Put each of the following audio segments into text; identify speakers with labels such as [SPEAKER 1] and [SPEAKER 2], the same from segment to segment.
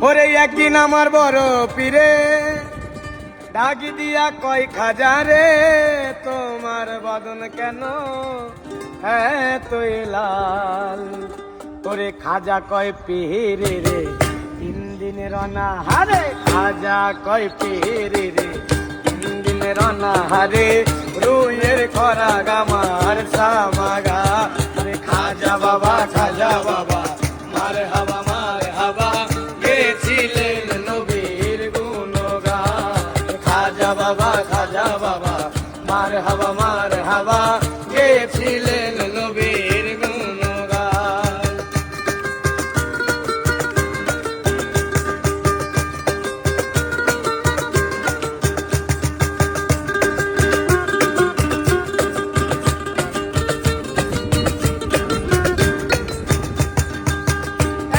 [SPEAKER 1] ওরে একদিন আমার বড় পীরে ডাকি দিয়া কয় খাজা রে, তোমার বদন কেন এতই লাল? ওরে খাজা কয় পীরে রে, 3 দিনের অনাহারে। খাজা কয় পীরে রে, 3 দিনের অনাহারে। রুইয়ের খরা গামার সামাগা। আরে খাজা বাবা মার হাবা মার হাবা, গেছিলেন নবীর গুণগান। খাজা বাবা মার হাবা, গেছিলেন নবীর গুণগান।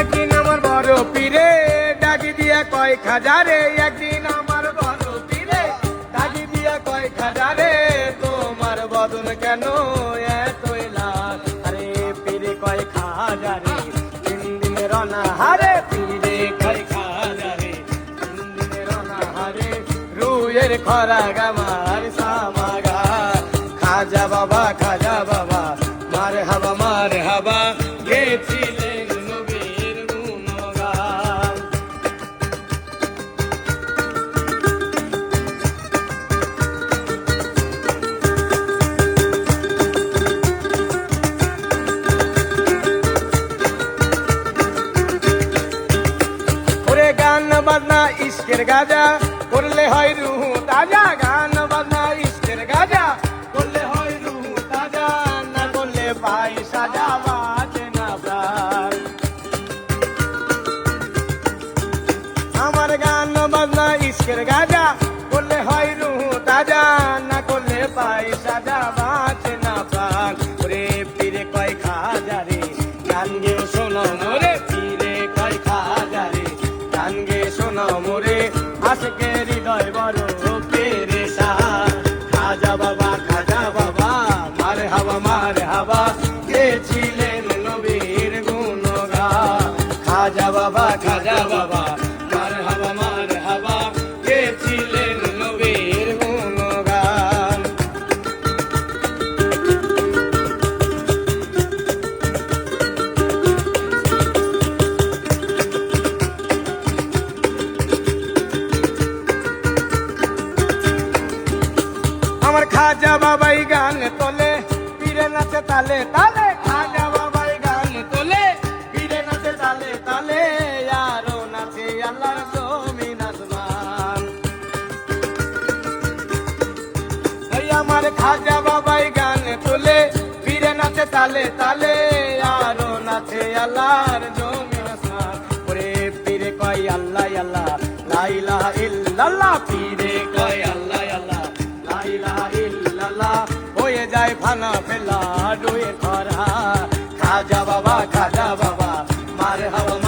[SPEAKER 1] একদিন আমার বড় পীরে ডাকি দিয়া কয় খাজা রে, একদিন আমার বড় পীরে ডাকি দিয়া কয় খাজা রে, তোমার বদন কেন এতই লাল? আরে পীরে কয় খাজা রে, 3 দিনের অনাহারে। পীরে কয় খাজা রে, 3 দিনের অনাহারে। রুইয়ের খরা গামার সামাগা। খাজা বাবা মার হাবা, গেছিলেন নবীর গুণগান। ওরে গান বাজনা ইশকের গাজা করলে হয় রুহ তাজা। গান বাজনা ইশকের গাজা করলে হয় রুহ তাজা, না করলে পাই সাজা বাজে না প্রাণ। আমার গান বাজনা ইশকের গাজা করলে হয় রুহ তাজা, না করলে পাই সাজা বাজে না প্রাণ। ওরে পীরে কয় খাজা রে, গান গে শোনো মোরে। পীরে কয় খাজা রে, গান গে শোনো মোরে। আজকে হৃদয় বড় পেরেশান। খাজা বাবা মার হাবা, গেছিলেন নবীর গুণগান। খাজা বাবা মার হাবা, গেছিলেন নবীর গুণগান। আমার খাজা বাবাই গান তোলে, পীরে নাচে তালে তালে। খাজা বাবাই গান তোলে, পীরে নাচে তালে তালে। আরো নাচে আল্লাহর জমিন আসমান। এই আমার খাজা বাবাই গান তোলে, পীরে নাচে তালে তালে। আরো নাচে আল্লাহর জমিন আসমান। ওরে পীরে কয় আল্লাহ আল্লাহ লা ইলাহা ইল্লাল্লাহ। পীরে কয় আল্লাহ আল্লাহ লা ইলাহা ইল্লাল্লাহ। হয়ে যায় ফানা ফেলা ডুয়ে খরা। খাজা বাবা মার হাবা